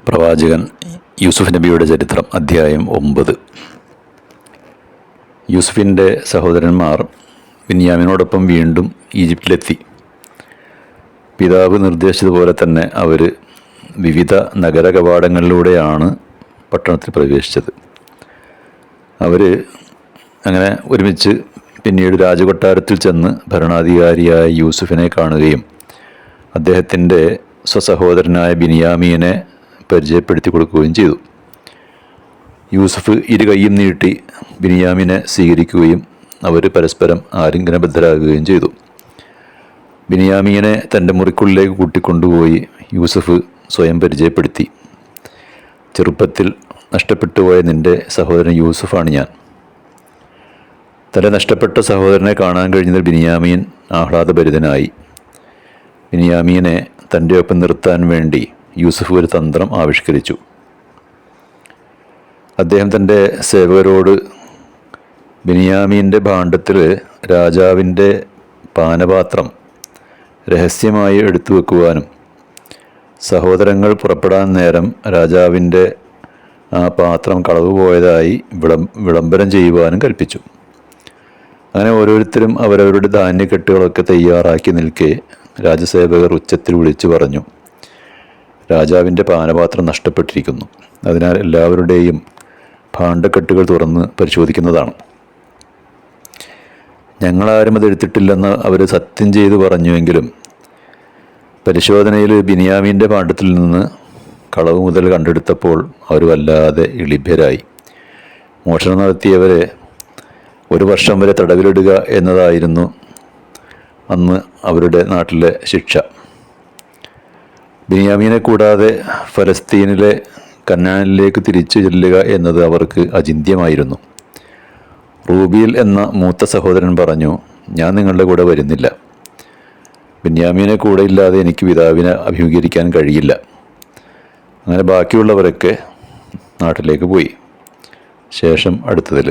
പ്രവാചകൻ യൂസുഫ് നബിയുടെ ചരിത്രം അധ്യായം 9. യൂസുഫിൻ്റെ സഹോദരന്മാർ ബിന്യാമിനോടൊപ്പം വീണ്ടും ഈജിപ്തിലെത്തി. പിതാവ് നിർദ്ദേശിച്ചതുപോലെ തന്നെ അവർ വിവിധ നഗര കവാടങ്ങളിലൂടെയാണ് പട്ടണത്തിൽ പ്രവേശിച്ചത്. അവർ അങ്ങനെ ഒരുമിച്ച് പിന്നീട് രാജകൊട്ടാരത്തിൽ ചെന്ന് ഭരണാധികാരിയായ യൂസുഫിനെ കാണുകയും അദ്ദേഹത്തിൻ്റെ സ്വസഹോദരനായ ബിന്യാമീനെ പരിചയപ്പെടുത്തി കൊടുക്കുകയും ചെയ്തു. യൂസുഫ് ഇരു കൈയും നീട്ടി ബിന്യാമിനെ സ്വീകരിക്കുകയും അവർ പരസ്പരം ആലിംഗനബദ്ധരാകുകയും ചെയ്തു. ബിന്യാമീനെ തൻ്റെ മുറിക്കുള്ളിലേക്ക് കൂട്ടിക്കൊണ്ടുപോയി യൂസുഫ് സ്വയം പരിചയപ്പെടുത്തി. ചെറുപ്പത്തിൽ നഷ്ടപ്പെട്ടുപോയ നിൻ്റെ സഹോദരൻ യൂസുഫാണ് ഞാൻ. തൻ്റെ നഷ്ടപ്പെട്ട സഹോദരനെ കാണാൻ കഴിഞ്ഞതിൽ ബിന്യാമീൻ ആഹ്ലാദഭരിതനായി. ബിന്യാമീനെ തൻ്റെ ഒപ്പം നിർത്താൻ വേണ്ടി യൂസുഫ് ഒരു തന്ത്രം ആവിഷ്കരിച്ചു. അദ്ദേഹം തൻ്റെ സേവകരോട് ബിന്യാമീൻ്റെ ഭാണ്ഡത്തിൽ രാജാവിൻ്റെ പാനപാത്രം രഹസ്യമായി എടുത്തു വെക്കുവാനും സഹോദരങ്ങൾ പുറപ്പെടാൻ നേരം രാജാവിൻ്റെ ആ പാത്രം കളവ് പോയതായി വിളംബരം ചെയ്യുവാനും കൽപ്പിച്ചു. അങ്ങനെ ഓരോരുത്തരും അവരവരുടെ ധാന്യക്കെട്ടുകളൊക്കെ തയ്യാറാക്കി നിൽക്കെ രാജസേവകർ ഉച്ചത്തിൽ വിളിച്ചു പറഞ്ഞു, രാജാവിൻ്റെ പാനപാത്രം നഷ്ടപ്പെട്ടിരിക്കുന്നു. അതിനാൽ എല്ലാവരുടെയും ഭാണ്ഡക്കെട്ടുകൾ തുറന്ന് പരിശോധിക്കുന്നതാണ്. ഞങ്ങളാരും അത് എടുത്തിട്ടില്ലെന്ന് അവർ സത്യം ചെയ്തു പറഞ്ഞുവെങ്കിലും പരിശോധനയിൽ ബിന്യാമീൻ്റെ ഭാണ്ഡത്തിൽ നിന്ന് കളവ് മുതൽ കണ്ടെടുത്തപ്പോൾ അവർ വല്ലാതെ ഇളിഭ്യരായി. മോഷണം നടത്തിയവരെ 1 വർഷം വരെ തടവിലിടുക എന്നതായിരുന്നു അന്ന് അവരുടെ നാട്ടിലെ ശിക്ഷ. ബിന്യാമീനെ കൂടാതെ ഫലസ്തീനിലെ കനാനിലേക്ക് തിരിച്ചു ചെല്ലുക എന്നത് അവർക്ക് അചിന്ത്യമായിരുന്നു. റൂബീൽ എന്ന മൂത്ത സഹോദരൻ പറഞ്ഞു, ഞാൻ നിങ്ങളുടെ കൂടെ വരുന്നില്ല. ബിന്യാമീനെ കൂടെ ഇല്ലാതെ എനിക്ക് പിതാവിനെ അഭിമുഖീകരിക്കാൻ കഴിയില്ല. അങ്ങനെ ബാക്കിയുള്ളവരൊക്കെ നാട്ടിലേക്ക് പോയി. ശേഷം അടുത്തതിൽ